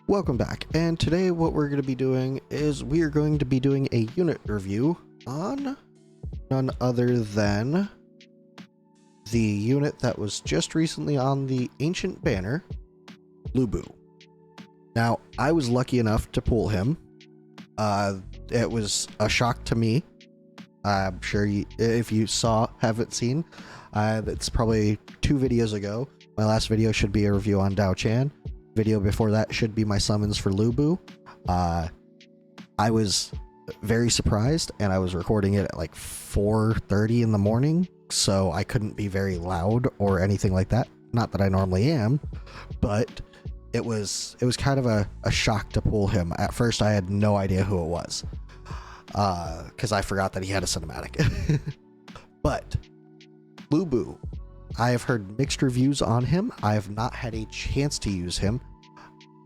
Welcome back, and today what we're going to be doing is we are going to be doing a unit review on none other than the unit that was just recently on the Ancient Banner, Lubu. Now, I was lucky enough to pull him. It was a shock to me. I'm sure if you haven't seen, it's probably 2 videos ago. My last video should be a review on Dao Chan. Video before that should be my summons for Lubu. I was very surprised, and I was recording it at like 4:30 in the morning, so I couldn't be very loud or anything like that. Not that I normally am, but it was kind of a shock to pull him. At first, I had no idea who it was, because I forgot that he had a cinematic. But Lubu, I have heard mixed reviews on him. I have not had a chance to use him.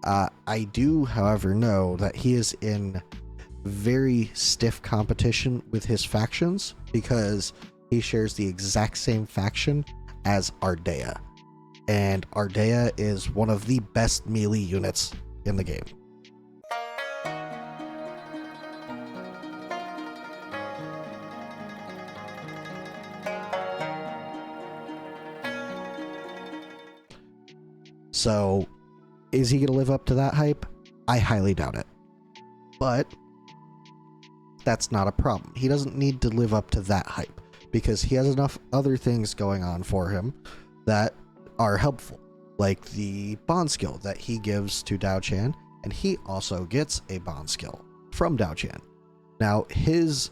I do, however, know that he is in very stiff competition with his factions because he shares the exact same faction as Ardea. And Ardea is one of the best melee units in the game. So, is he going to live up to that hype? I highly doubt it. But that's not a problem. He doesn't need to live up to that hype because he has enough other things going on for him that are helpful, like the bond skill that he gives to Dao Chan, and he also gets a bond skill from Dao Chan. Now, his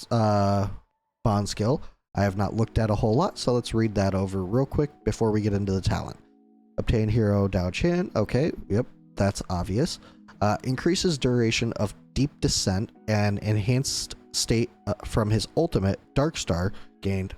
bond skill, I have not looked at a whole lot, so let's read that over real quick before we get into the talent. Obtain hero Dao Chan. Okay, yep, that's obvious. Increases duration of deep descent and enhanced state from his ultimate Dark Star gained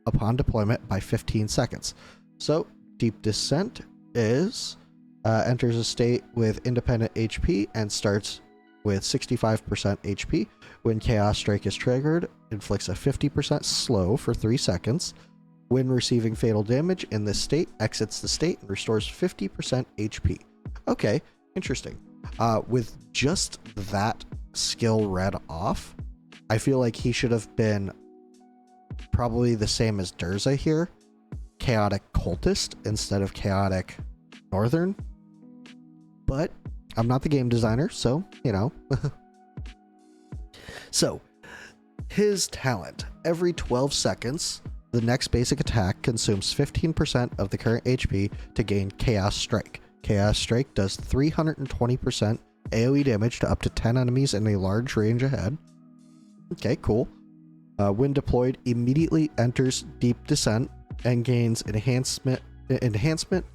upon deployment by 15 seconds. So deep descent is enters a state with independent HP and starts with 65% HP. When Chaos Strike is triggered, inflicts a 50% slow for 3 seconds. When receiving fatal damage in this state, exits the state and restores 50% HP. Okay, interesting. With just that skill read off, I feel like he should have been probably the same as Durza here. Chaotic Cultist instead of Chaotic Northern. But I'm not the game designer, so, you know. So, his talent. Every 12 seconds... the next basic attack consumes 15% of the current HP to gain Chaos Strike. Chaos Strike does 320% AoE damage to up to 10 enemies in a large range ahead. Okay, cool. When deployed, immediately enters Deep Descent and gains enhancement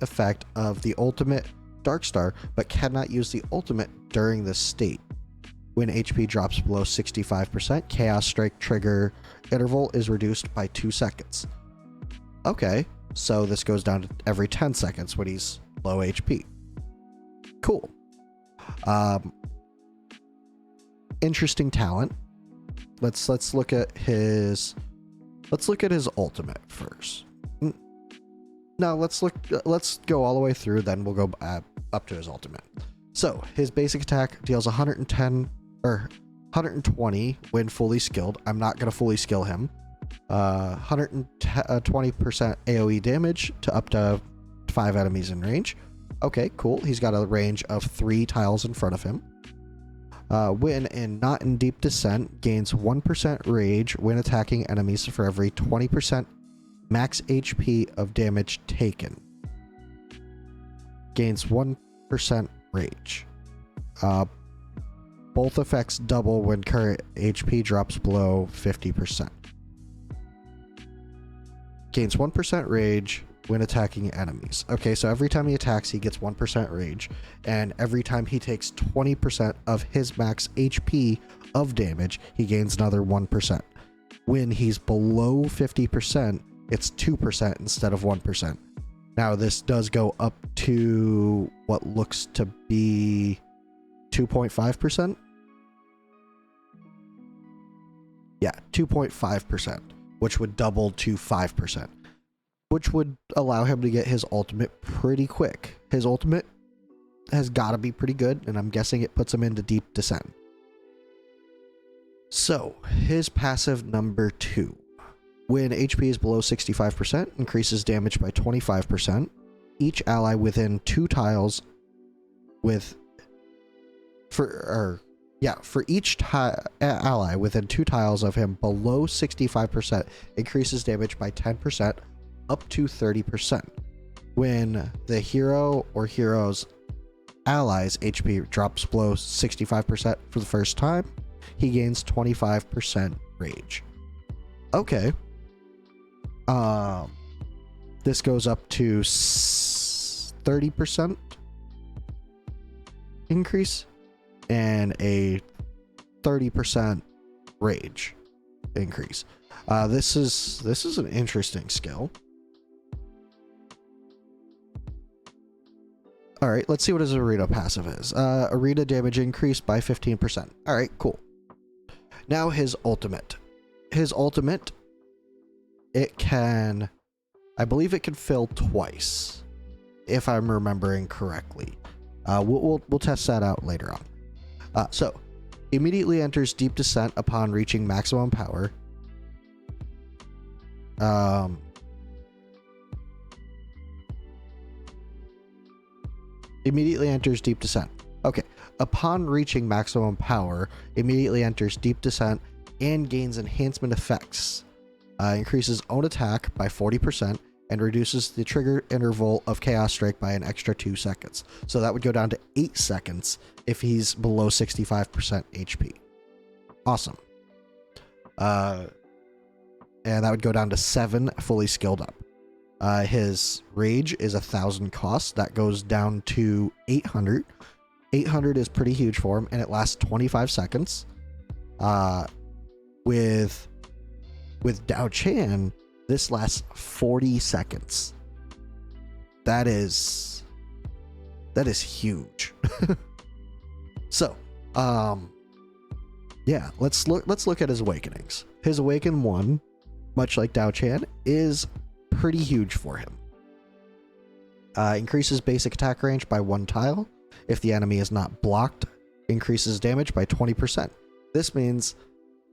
effect of the ultimate Dark Star, but cannot use the ultimate during this state. When HP drops below 65%, Chaos Strike trigger interval is reduced by 2 seconds. Okay, so this goes down to every 10 seconds when he's low HP. Cool. Interesting talent. Let's look at his ultimate first. No, let's go all the way through, then we'll go up to his ultimate. So his basic attack deals 120 when fully skilled. I'm not going to fully skill him. 120% AoE damage to up to 5 enemies in range. Okay, cool. He's got a range of 3 tiles in front of him. When not in deep descent, gains 1% rage when attacking enemies for every 20% max HP of damage taken. Gains 1% rage. Both effects double when current HP drops below 50%. Gains 1% rage when attacking enemies. Okay, so every time he attacks, he gets 1% rage, and every time he takes 20% of his max HP of damage, he gains another 1%. When he's below 50%, it's 2% instead of 1%. Now, this does go up to what looks to be 2.5%? Yeah, 2.5%, which would double to 5%, which would allow him to get his ultimate pretty quick. His ultimate has got to be pretty good, and I'm guessing it puts him into Deep Descent. So, his passive number 2. When HP is below 65%, increases damage by 25%. Each ally within 2 tiles for each ally within 2 tiles of him below 65% increases damage by 10% up to 30%. When the hero or hero's allies HP drops below 65% for the first time, he gains 25% rage. Okay. This goes up to 30% increase and a 30% rage increase. This is an interesting skill. Alright, let's see what his arena passive is. Arena damage increased by 15%. Alright, cool. Now his ultimate. His ultimate, it can... I believe it can fill twice, if I'm remembering correctly. We'll test that out later on. So, immediately enters Deep Descent upon reaching maximum power. Immediately enters Deep Descent. Okay. Upon reaching maximum power, immediately enters Deep Descent and gains enhancement effects. Increases own attack by 40% and reduces the trigger interval of Chaos Strike by an extra 2 seconds. So that would go down to 8 seconds if he's below 65% HP. Awesome. And that would go down to 7 fully skilled up. His rage is 1,000 cost. That goes down to 800. 800 is pretty huge for him, and it lasts 25 seconds. With Dao Chan, this lasts 40 seconds. That is huge. So, yeah, let's look at his awakenings. His Awaken 1, much like Dao Chan, is pretty huge for him. Increases basic attack range by 1 tile. If the enemy is not blocked, increases damage by 20%. This means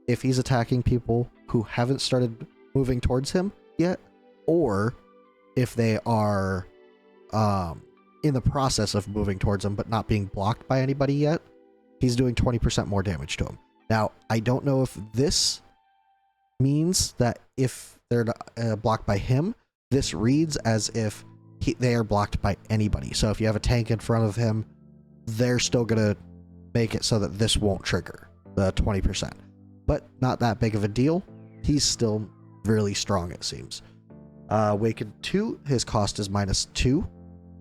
if he's attacking people who haven't started moving towards him yet, or if they are in the process of moving towards him but not being blocked by anybody yet, he's doing 20% more damage to him. Now, I don't know if this means that if they're blocked by him, this reads as if they are blocked by anybody. So if you have a tank in front of him, they're still going to make it so that this won't trigger the 20%. But not that big of a deal. He's still really strong, it seems. Awakened 2, his cost is -2.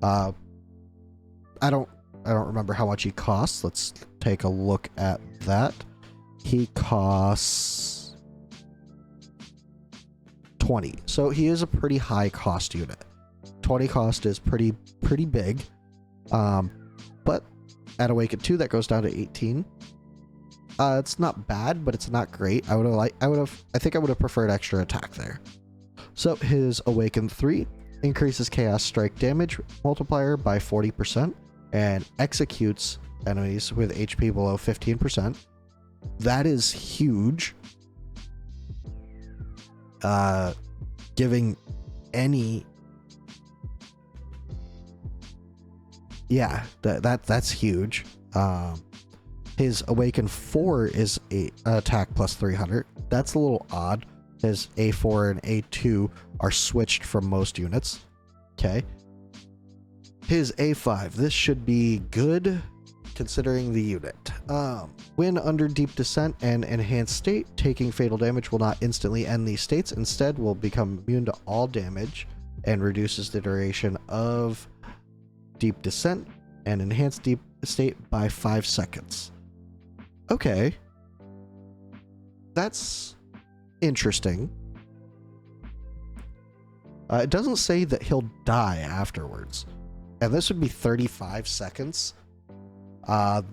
I don't remember how much he costs. Let's take a look at that. He costs 20. So he is a pretty high cost unit. 20 cost is pretty big. But at Awakened 2, that goes down to 18. It's not bad, but it's not great. I think I would have preferred extra attack there. So his Awakened 3 increases Chaos Strike damage multiplier by 40% and executes enemies with HP below 15%. That is huge. Giving any... Yeah, that's huge. His Awaken 4 is a attack plus 300. That's a little odd. His A4 and A2 are switched from most units. Okay. His A5. This should be good considering the unit. When under Deep Descent and Enhanced State, taking fatal damage will not instantly end these states. Instead, will become immune to all damage and reduces the duration of Deep Descent and Enhanced Deep State by 5 seconds. Okay. That's interesting. It doesn't say that he'll die afterwards. And this would be 35 seconds. I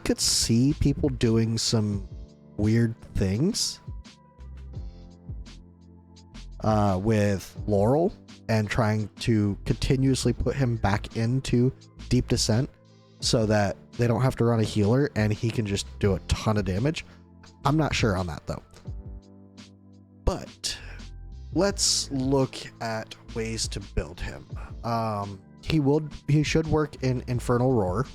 could see people doing some weird things with Laurel. and trying to continuously put him back into deep descent so that they don't have to run a healer and he can just do a ton of damage. I'm not sure on that though. But let's look at ways to build him. He should work in Infernal Roar,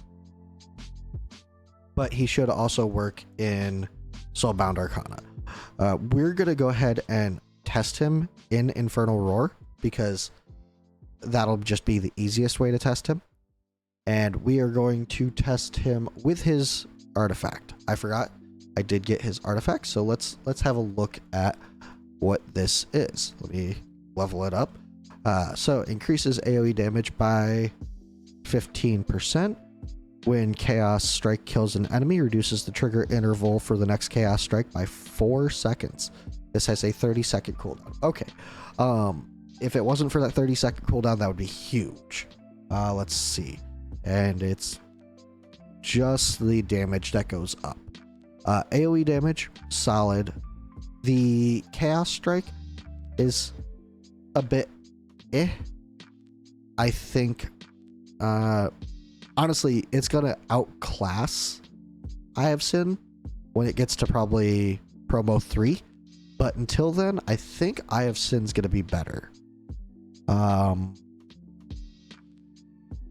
but he should also work in Soulbound Arcana. We're gonna go ahead and test him in Infernal Roar because that'll just be the easiest way to test him. And we are going to test him with his artifact. I forgot I did get his artifact, so let's have a look at what this is. Let me level it up. So increases AoE damage by 15%. When Chaos Strike kills an enemy, reduces the trigger interval for the next Chaos Strike by 4 seconds. This has a 30-second cooldown. Okay. If it wasn't for that 30-second cooldown, that would be huge. Let's see. And it's just the damage that goes up. AoE damage, solid. The Chaos Strike is a bit I think, honestly, it's gonna outclass I Have Sin when it gets to probably Promo 3. But until then, I think I Have Sin's gonna be better.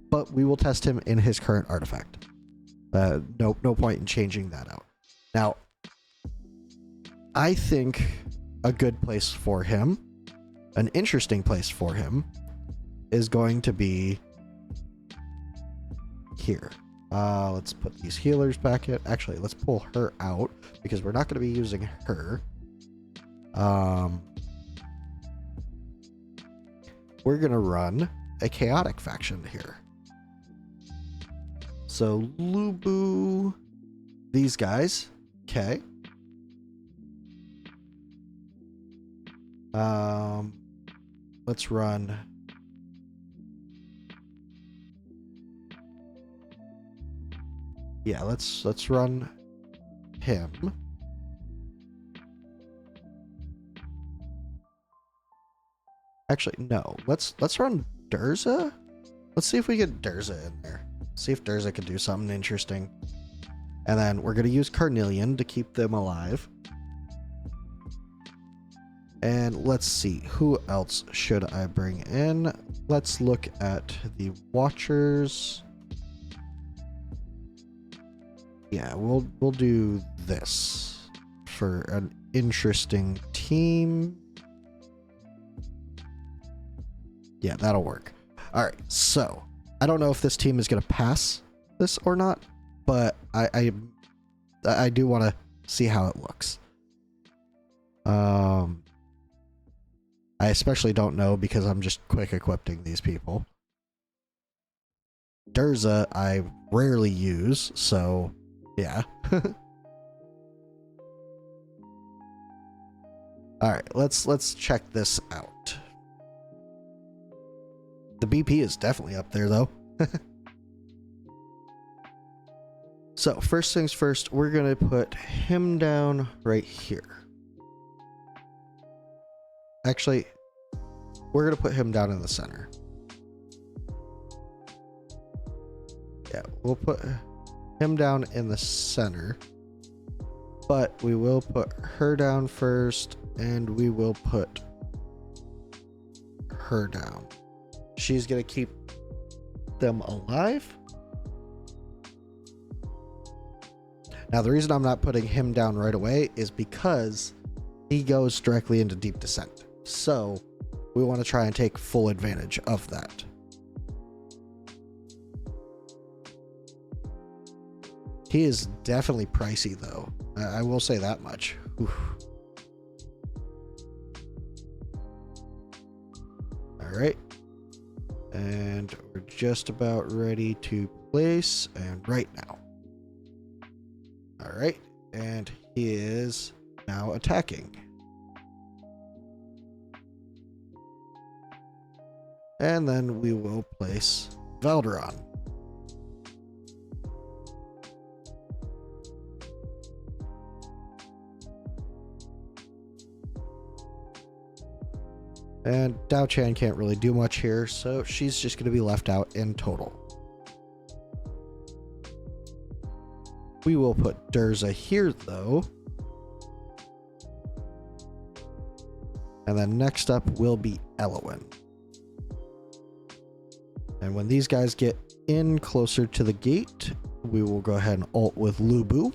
But we will test him in his current artifact. No point in changing that out. Now, I think a good place for him, an interesting place for him, is going to be here. Let's put these healers back in. Actually, let's pull her out because we're not going to be using her. We're going to run a chaotic faction here. So Lubu, these guys. Okay. Let's run. Yeah, let's run him. Actually, no. Let's run Durza. Let's see if we get Durza in there. See if Durza can do something interesting. And then we're gonna use Carnelian to keep them alive. And let's see, who else should I bring in? Let's look at the Watchers. Yeah, we'll do this for an interesting team. Yeah, that'll work. All right, so I don't know if this team is gonna pass this or not, but I do want to see how it looks. I especially don't know because I'm just quick equipping these people. Durza I rarely use, so yeah. All right, let's check this out. The BP is definitely up there though. So first things first, we're gonna put him down right here. Actually, we're gonna put him down in the center. Yeah, we'll put him down in the center, but we will put her down first, and we will put her down. She's gonna keep them alive. Now, the reason I'm not putting him down right away is because he goes directly into deep descent. So we want to try and take full advantage of that. He is definitely pricey though. I will say that much. Oof. All right. And we're just about ready to place, and right now. All right. And he is now attacking. And then we will place Valderon. And Dao Chan can't really do much here, so she's just going to be left out in total. We will put Durza here, though. And then next up will be Elowen. And when these guys get in closer to the gate, we will go ahead and ult with Lubu.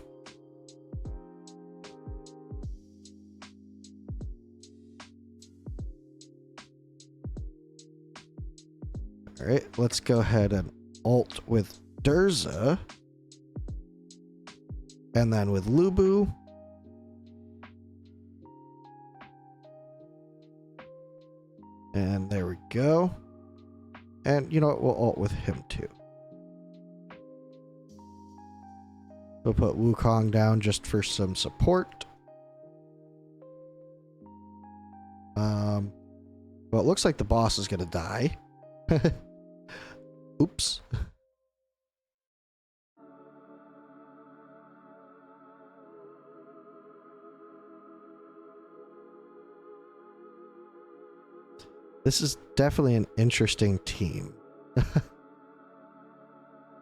Alright, let's go ahead and ult with Durza. And then with Lubu. And there we go. And you know what? We'll ult with him too. We'll put Wukong down just for some support. Well, it looks like the boss is gonna die. Oops. This is definitely an interesting team.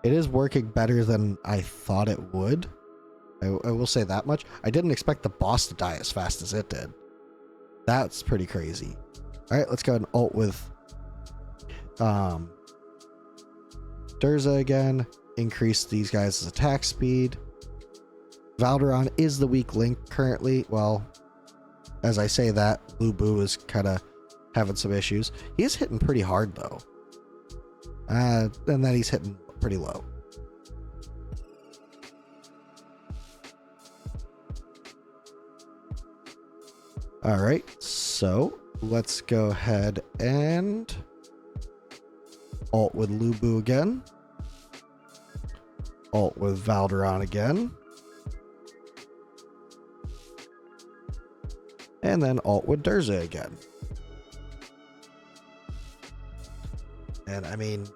It is working better than I thought it would. I will say that much. I didn't expect the boss to die as fast as it did. That's pretty crazy. Alright, let's go ahead and ult with Durza again. Increase these guys' attack speed. Valderon is the weak link currently. Well, as I say that, Lubu is kind of having some issues. He is hitting pretty hard though. And then he's hitting pretty low. Alright, so let's go ahead and ult with Lubu again. Ult with Valderon again. And then ult with Durza again. And I mean,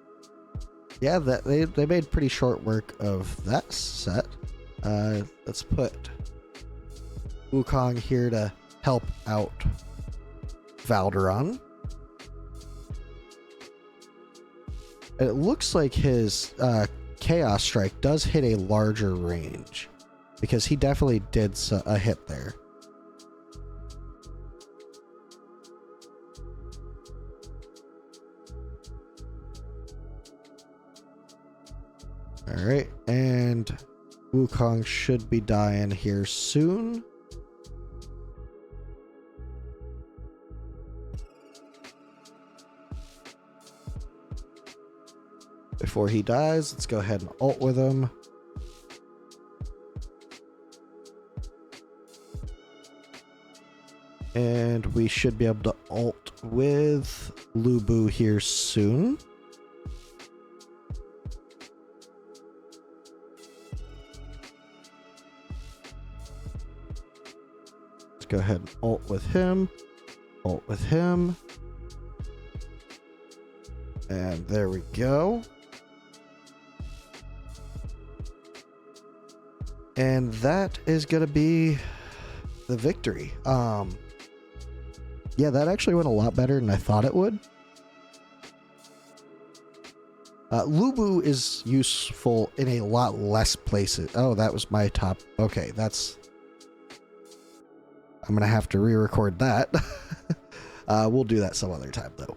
yeah, that they made pretty short work of that set. Let's put Wukong here to help out Valderon. It looks like his Chaos Strike does hit a larger range, because he definitely did a hit there. Alright, and Wukong should be dying here soon. Before he dies, let's go ahead and ult with him. And we should be able to ult with Lubu here soon. Let's go ahead and ult with him. Ult with him. And there we go. And that is going to be the victory. Yeah, that actually went a lot better than I thought it would. Lubu is useful in a lot less places. Oh, that was my top. Okay, that's... I'm going to have to re-record that. We'll do that some other time, though.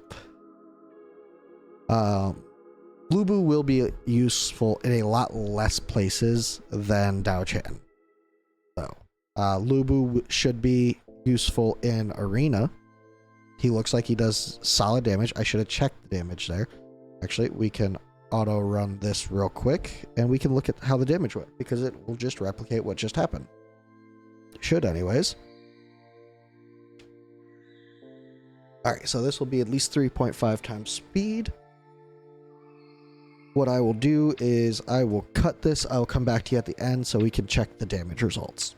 Lubu will be useful in a lot less places than Dao Chan. So, Lubu should be useful in Arena. He looks like he does solid damage. I should have checked the damage there. Actually, we can auto run this real quick, and we can look at how the damage went, because it will just replicate what just happened. Should anyways. Alright, so this will be at least 3.5 times speed. What I will do is I will cut this. I'll come back to you at the end so we can check the damage results.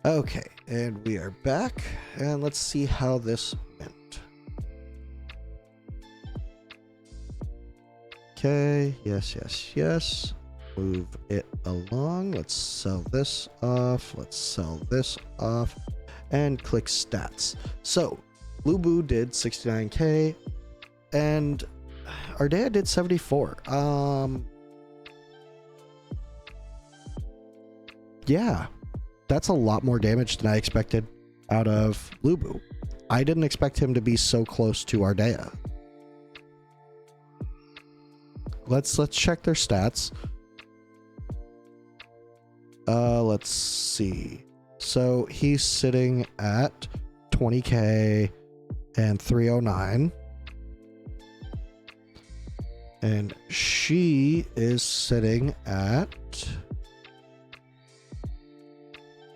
Okay, and we are back, and let's see how this went. Okay, yes. Move it along. Let's sell this off. Let's sell this off. and click stats. So Lubu did 69k and Ardea did 74. Yeah, that's a lot more damage than I expected out of Lubu. I didn't expect him to be so close to Ardea. Let's check their stats. Let's see. So he's sitting at 20k and 309. And she is sitting at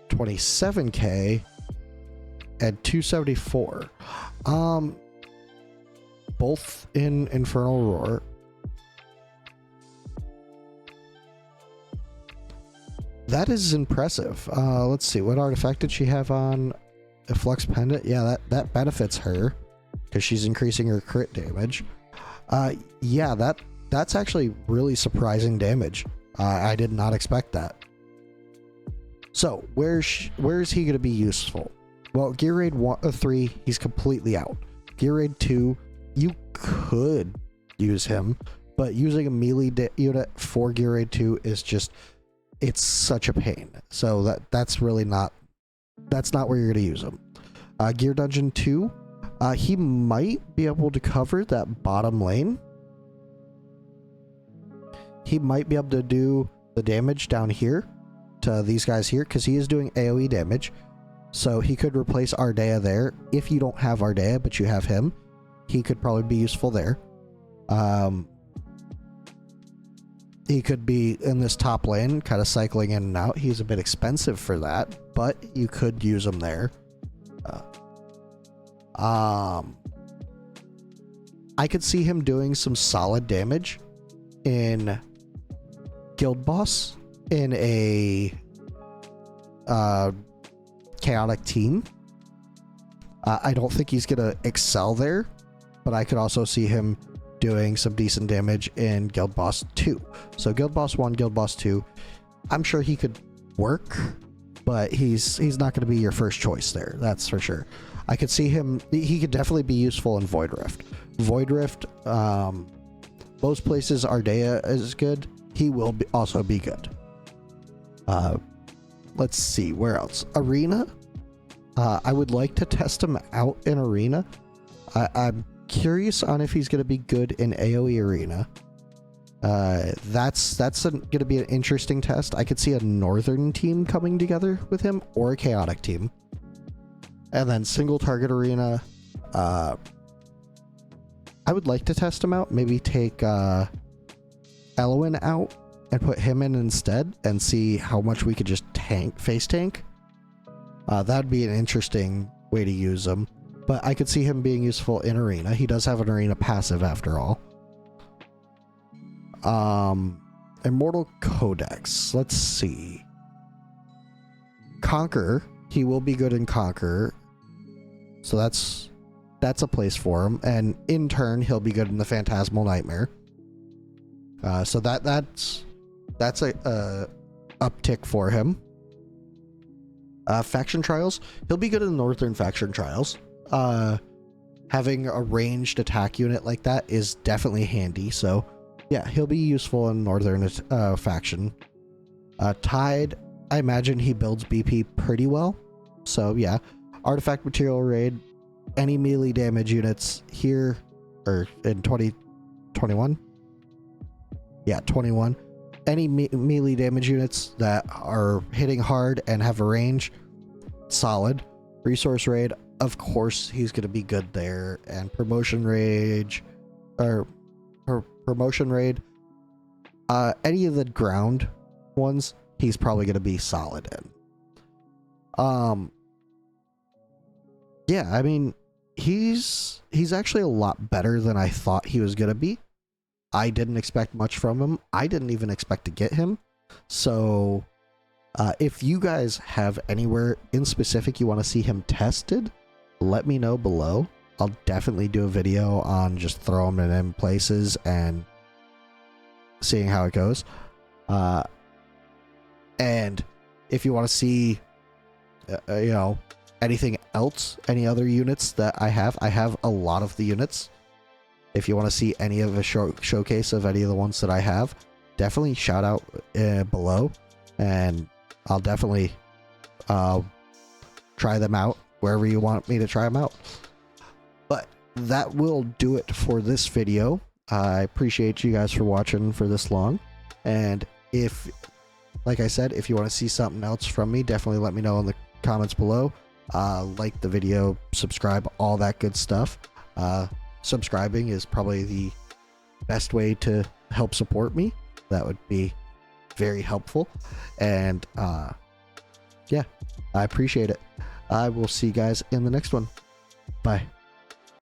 27k and 274. Both in Infernal Roar. That is impressive. Let's see, what artifact did she have on? A Flux Pendant? Yeah, that benefits her because she's increasing her crit damage. Yeah, that's actually really surprising damage. I did not expect that. So where is he going to be useful? Well, Gear Raid 3, he's completely out. Gear Raid 2, you could use him, but using a melee unit for Gear Raid 2 is just, it's such a pain. So that's really not, that's not where you're going to use him. Gear Dungeon 2, he might be able to cover that bottom lane. He might be able to do the damage down here to these guys here because he is doing AoE damage. So he could replace Ardea there. If you don't have Ardea but you have him, he could probably be useful there. He could be in this top lane, kind of cycling in and out. He's a bit expensive for that, but you could use him there. I could see him doing some solid damage in Guild Boss in a chaotic team. I don't think he's gonna excel there, but I could also see him doing some decent damage in Guild Boss 2. So Guild Boss 1, Guild Boss 2, I'm sure he could work, but he's not going to be your first choice there, that's for sure. I could see him, he could definitely be useful in Void Rift. Void Rift, most places Ardea is good, he will also be good. Let's see, where else? Arena, I would like to test him out in Arena. I'm curious on if he's going to be good in AoE Arena. That's going to be an interesting test. I could see a northern team coming together with him or a chaotic team. And then single target Arena, I would like to test him out. Maybe take Elwyn out and put him in instead and see how much we could just face tank. That'd be an interesting way to use him. But I could see him being useful in Arena. He does have an Arena passive after all. Immortal Codex. Let's see. Conquer. He will be good in Conquer. So that's a place for him. And in turn, he'll be good in the Phantasmal Nightmare. So that's a uptick for him. Faction Trials. He'll be good in Northern Faction Trials. Having a ranged attack unit like that is definitely handy. So yeah, he'll be useful in Northern Faction. Tide, I imagine he builds BP pretty well. So yeah, Artifact Material Raid, any melee damage units here, or in 2021. Yeah, 21. Any melee damage units that are hitting hard and have a range, solid. Resource Raid, of course he's going to be good there. And Promotion Rage, or Promotion Raid, any of the ground ones, he's probably going to be solid in. Yeah, I mean, he's actually a lot better than I thought he was going to be. I didn't expect much from him. I didn't even expect to get him. So if you guys have anywhere in specific you want to see him tested, let me know below. I'll definitely do a video on just throwing him in places and seeing how it goes. And if you want to see, you know, anything else, any other units that I have a lot of the units. If you want to see any of a showcase of any of the ones that I have, definitely shout out below, and I'll definitely try them out wherever you want me to try them out. But that will do it for this video. I appreciate you guys for watching for this long, and if, like I said, if you want to see something else from me, definitely let me know in the comments below. Like the video, subscribe, all that good stuff. Subscribing is probably the best way to help support me. That would be very helpful, and yeah, I appreciate it. I will see you guys in the next one. Bye.